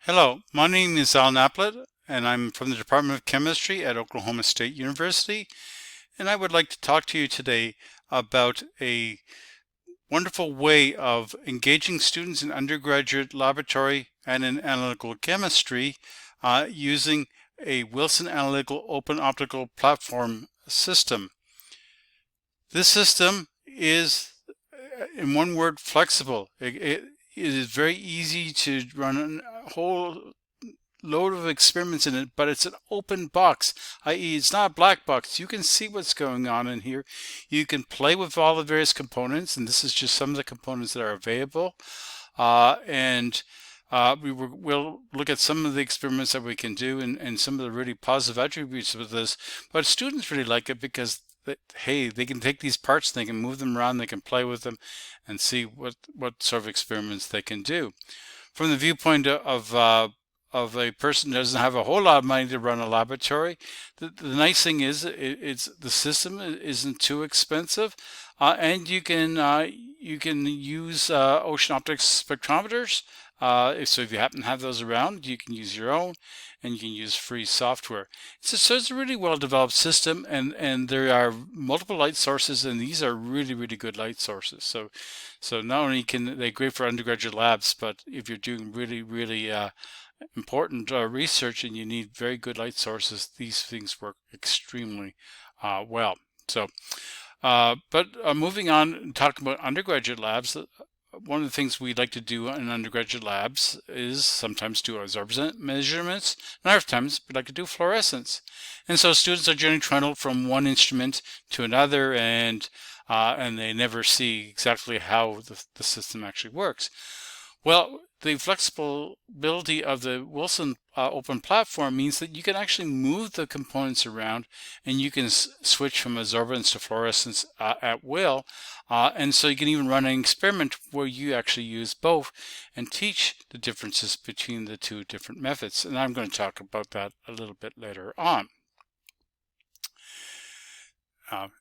Hello, my name is Apblett, and I'm from the Department of Chemistry at Oklahoma State University, and I would like to talk to you today about a wonderful way of engaging students in undergraduate laboratory and in analytical chemistry using a Wilson Analytical Open Optical Platform system. This system is, in one word, flexible. It is very easy to run a whole load of experiments in it, but it's an open box, i.e. it's not a black box. You can see what's going on in here. You can play with all the various components, and this is just some of the components that are available. We'll look at some of the experiments that we can do and some of the really positive attributes of this. But students really like it because hey, they can take these parts, they can move them around, they can play with them and see what sort of experiments they can do. From the viewpoint of a person who doesn't have a whole lot of money to run a laboratory, the nice thing is the system isn't too expensive, and you can use ocean optics spectrometers. So if you happen to have those around, you can use your own, and you can use free software. So it's a really well developed system, and there are multiple light sources, and these are really good light sources. So not only can they great for undergraduate labs, but if you're doing really important research and you need very good light sources, these things work extremely well. So, moving on and talking about undergraduate labs, one of the things we like to do in undergraduate labs is sometimes do absorbance measurements, and other times we like to do fluorescence. And so students are generally trundled from one instrument to another, and they never see exactly how the system actually works. Well, the flexibility of the Wilson open platform means that you can actually move the components around, and you can switch from absorbance to fluorescence at will. And so you can even run an experiment where you actually use both and teach the differences between the two different methods. And I'm going to talk about that a little bit later on.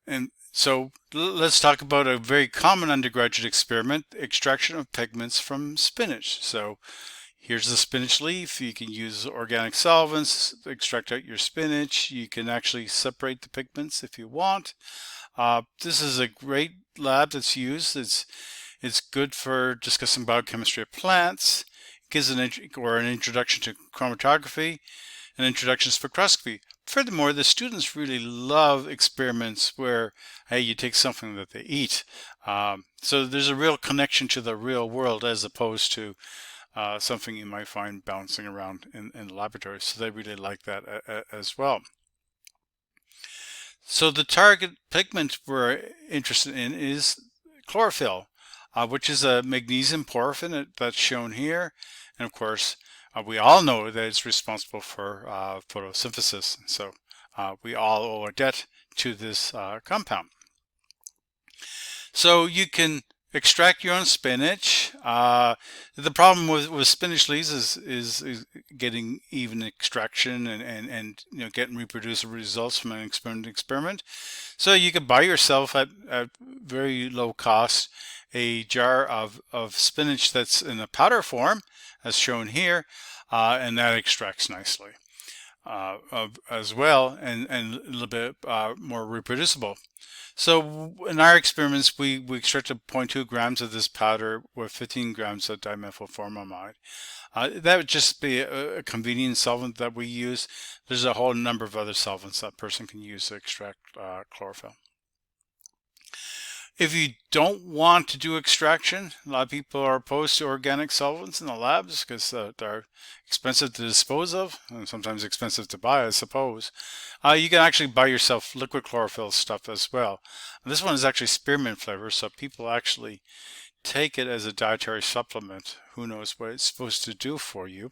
And so let's talk about a very common undergraduate experiment, extraction of pigments from spinach. So here's the spinach leaf. You can use organic solvents to extract out your spinach. You can actually separate the pigments if you want. This is a great lab that's used. It's good for discussing biochemistry of plants. It gives an introduction to chromatography, an introduction to spectroscopy. Furthermore, the students really love experiments where, hey, you take something that they eat. So there's a real connection to the real world as opposed to something you might find bouncing around in the laboratory. So they really like that as well. So the target pigment we're interested in is chlorophyll, which is a magnesium porphyrin that's shown here. And of course, we all know that it's responsible for photosynthesis. So we all owe a debt to this compound. So you can extract your own spinach. The problem with spinach leaves is getting even extraction and getting reproducible results from an experiment. So you can buy yourself at very low cost a jar of spinach that's in a powder form, as shown here, and that extracts nicely as well, and a little bit more reproducible. So in our experiments, we extracted 0.2 grams of this powder with 15 grams of dimethylformamide. That would just be a convenient solvent that we use. There's a whole number of other solvents that person can use to extract chlorophyll. If you don't want to do extraction, a lot of people are opposed to organic solvents in the labs because they're expensive to dispose of and sometimes expensive to buy, I suppose. You can actually buy yourself liquid chlorophyll stuff as well. And this one is actually spearmint flavor, so people actually take it as a dietary supplement. Who knows what it's supposed to do for you.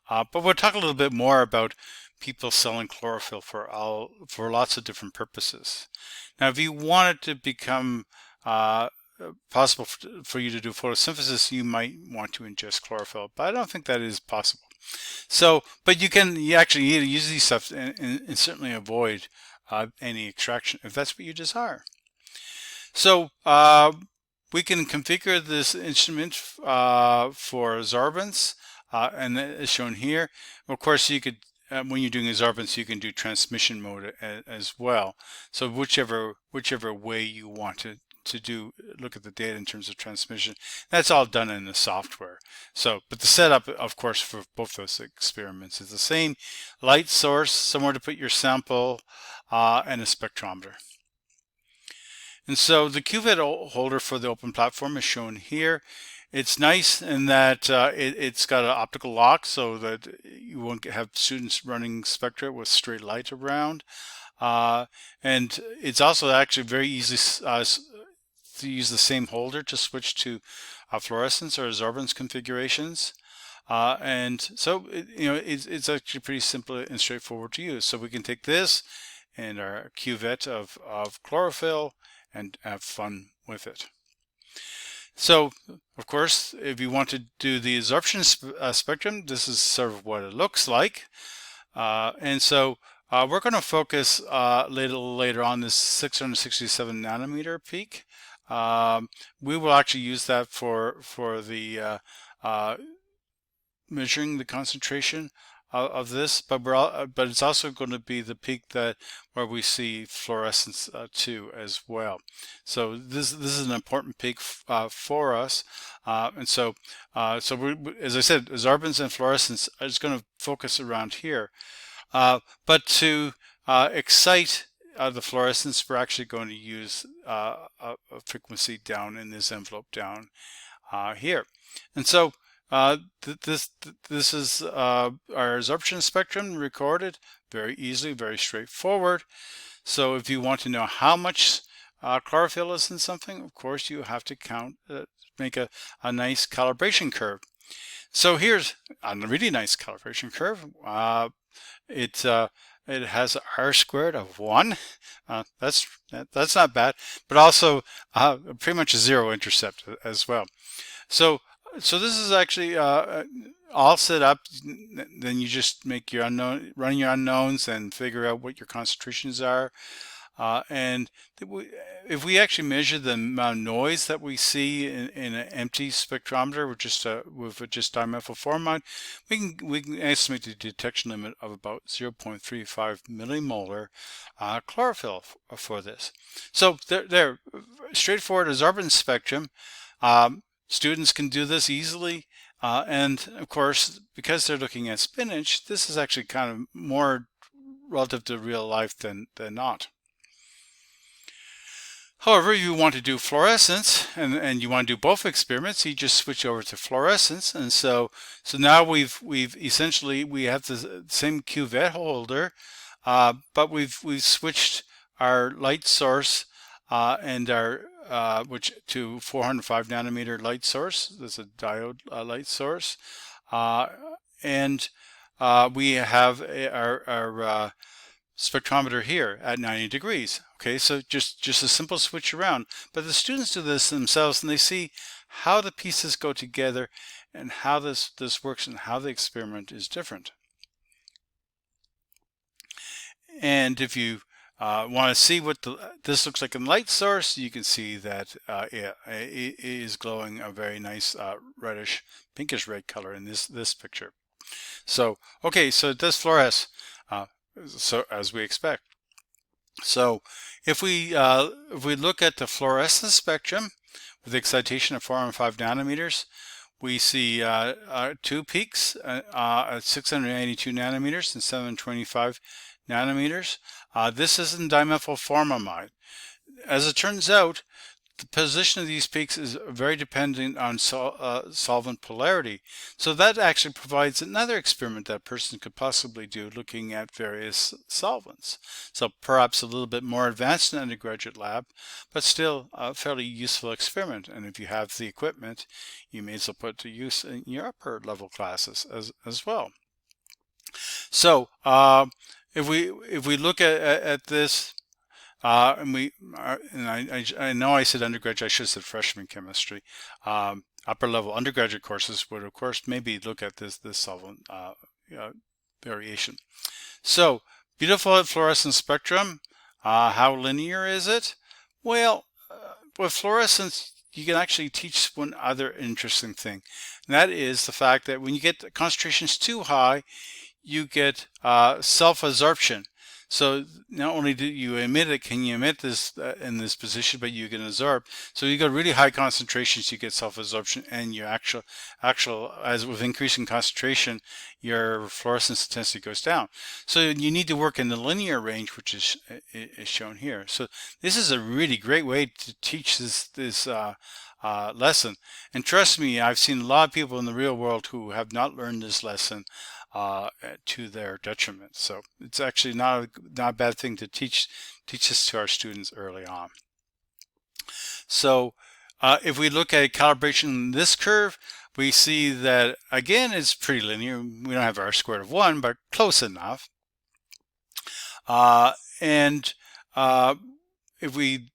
But we'll talk a little bit more about people selling chlorophyll for lots of different purposes. Now, if you want it to become possible for you to do photosynthesis, you might want to ingest chlorophyll, but I don't think that is possible. So, but you actually use these stuff and certainly avoid any extraction if that's what you desire. So we can configure this instrument for absorbance. and as shown here. Of course, you could when you're doing absorbance, you can do transmission mode as well. So whichever way you want to do look at the data in terms of transmission, that's all done in the software. So, but the setup, of course, for both those experiments is the same: light source, somewhere to put your sample, and a spectrometer. And so the cuvette holder for the open platform is shown here. It's nice in that it's got an optical lock so that you won't have students running spectra with straight light around. And it's also actually very easy to use the same holder to switch to fluorescence or absorbance configurations. And so, it's actually pretty simple and straightforward to use. So we can take this and our cuvette of chlorophyll and have fun with it. So, of course, if you want to do the absorption spectrum, this is sort of what it looks like. And so we're going to focus later on this 667 nanometer peak. We will actually use that for the measuring the concentration of this, but it's also going to be the peak where we see fluorescence too as well. So this is an important peak for us, and so as I said, absorbance and fluorescence is going to focus around here, but to excite the fluorescence, we're actually going to use a frequency down in this envelope down here, and so. This is our absorption spectrum recorded very easily, very straightforward. So if you want to know how much chlorophyll is in something, of course you have to count, make a nice calibration curve. So here's a really nice calibration curve. It has R squared of 1. That's not bad, but also pretty much a zero intercept as well. So this is actually all set up. Then you just make your run your unknowns and figure out what your concentrations are. And if we actually measure the amount of noise that we see in an empty spectrometer with just dimethyl formamide, we can estimate the detection limit of about 0.35 millimolar chlorophyll for this. So they're straightforward absorbance spectrum. Students can do this easily, and of course, because they're looking at spinach, this is actually kind of more relative to real life than not. However, if you want to do fluorescence and you want to do both experiments, you just switch over to fluorescence. And so now we've essentially we have the same cuvette holder, but we've switched our light source and our which to 405 nanometer light source. There's a diode light source, and we have our spectrometer here at 90 degrees. Okay, so just a simple switch around. But the students do this themselves, and they see how the pieces go together and how this works and how the experiment is different. And if you want to see what this looks like in light source, you can see that it is glowing a very nice reddish, pinkish red color in this picture. So okay, so it does fluoresce, so as we expect. So if we look at the fluorescence spectrum with excitation of 405 nanometers, we see two peaks at 682 nanometers and 725 nanometers. This is in dimethyl formamide. As it turns out, the position of these peaks is very dependent on solvent polarity. So that actually provides another experiment that a person could possibly do looking at various solvents. So perhaps a little bit more advanced in undergraduate lab, but still a fairly useful experiment. And if you have the equipment, you may as well put it to use in your upper level classes as well. So if we look at this, and I know I said undergraduate, I should have said freshman chemistry. Upper level undergraduate courses would of course maybe look at this solvent variation. So beautiful fluorescence spectrum. How linear is it? Well, with fluorescence, you can actually teach one other interesting thing. And that is the fact that when you get concentrations too high, you get self-absorption. So not only do you emit it, can you emit this in this position, but you can absorb. So you got really high concentrations, you get self-absorption, and your actual as with increasing concentration, your fluorescence intensity goes down. So you need to work in the linear range, which is shown here. So this is a really great way to teach this lesson. And trust me, I've seen a lot of people in the real world who have not learned this lesson to their detriment. So it's actually not a bad thing to teach this to our students early on. So if we look at calibration in this curve, we see that again it's pretty linear. We don't have R²of 1, but close enough. And if we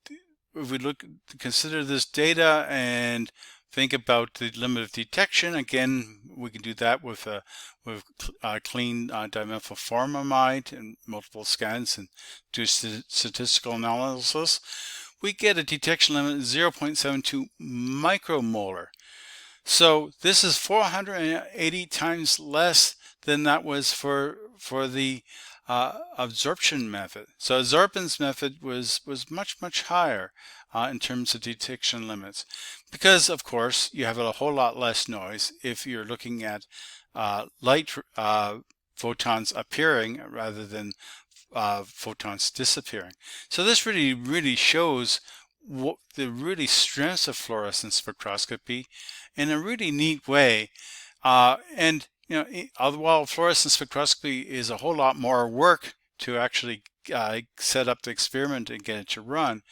consider this data and think about the limit of detection, again, we can do that with clean dimethylformamide and multiple scans and do statistical analysis. We get a detection limit of 0.72 micromolar. So this is 480 times less than that was for the absorption method. So absorpance method was much higher in terms of detection limits, because of course you have a whole lot less noise if you're looking at light photons appearing rather than photons disappearing. So this really shows what the really strengths of fluorescence spectroscopy in a really neat way. And you know, while fluorescence spectroscopy is a whole lot more work to actually set up the experiment and get it to run,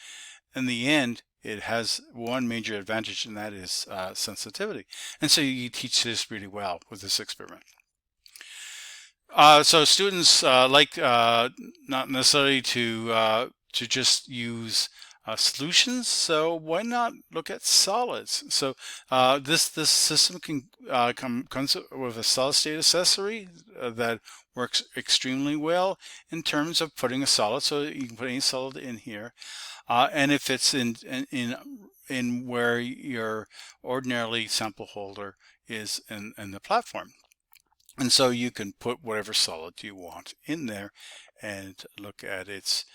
in the end, it has one major advantage, and that is sensitivity. And so you teach this really well with this experiment. So students like not necessarily to just use solutions, so why not look at solids? So this system comes with a solid state accessory that works extremely well in terms of putting a solid. So you can put any solid in here, and if it's in where your ordinarily sample holder is in the platform. And so you can put whatever solid you want in there and look at its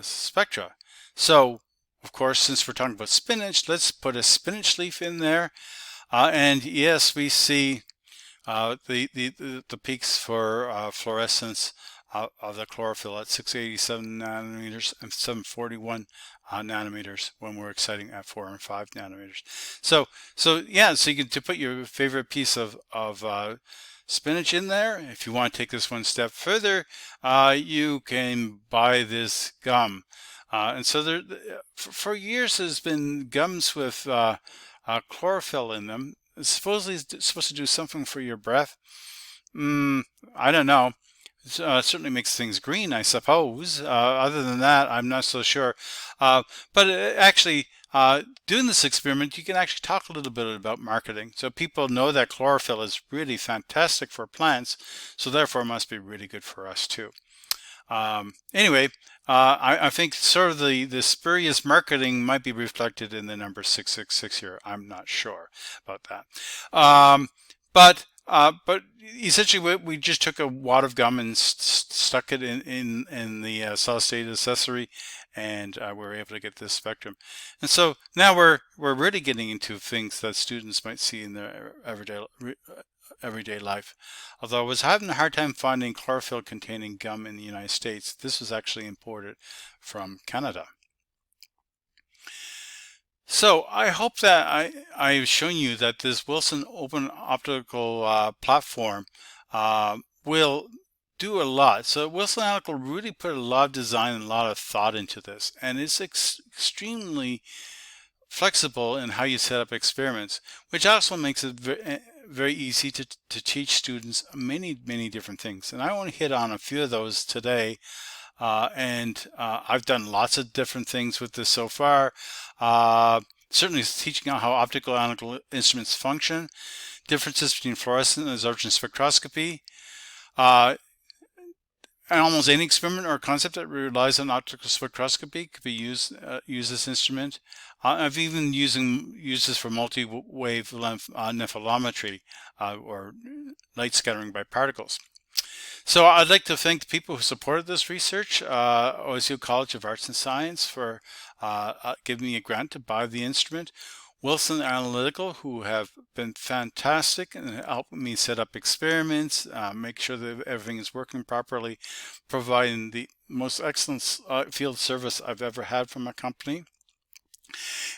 spectra. So, of course, since we're talking about spinach, let's put a spinach leaf in there. And yes, we see the peaks for fluorescence of the chlorophyll at 687 nanometers and 741 nanometers when we're exciting at 4 and 5 nanometers. So yeah, so you can put your favorite piece of spinach in there. If you want to take this one step further, you can buy this gum. And so there, for years there's been gums with chlorophyll in them. It's supposedly supposed to do something for your breath. I don't know. It certainly makes things green, I suppose. Other than that, I'm not so sure. But actually, doing this experiment, you can actually talk a little bit about marketing. So people know that chlorophyll is really fantastic for plants, so therefore it must be really good for us too. Anyway, I think sort of the spurious marketing might be reflected in the number 666 here. I'm not sure about that. But essentially we just took a wad of gum and stuck it in the solid state accessory, and we were able to get this spectrum. And so now we're really getting into things that students might see in their everyday life. Although I was having a hard time finding chlorophyll containing gum in the United States, this was actually imported from Canada. So I hope that I've shown you that this Wilson Open Optical platform will do a lot. So Wilson Analytical really put a lot of design and a lot of thought into this, and it's extremely flexible in how you set up experiments, which also makes it very easy to teach students many different things. And I want to hit on a few of those today. I've done lots of different things with this so far. Certainly teaching out how optical analytical instruments function, differences between fluorescence and absorption spectroscopy, almost any experiment or concept that relies on optical spectroscopy could be use this instrument. I've even used this for multi-wavelength nephelometry, or light scattering by particles. So I'd like to thank the people who supported this research, OSU College of Arts and Science for giving me a grant to buy the instrument, Wilson Analytical, who have been fantastic and helped me set up experiments, make sure that everything is working properly, providing the most excellent field service I've ever had from a company.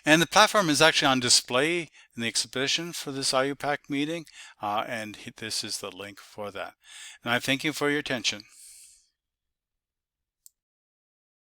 And the platform is actually on display in the exhibition for this IUPAC meeting, and this is the link for that. And I thank you for your attention.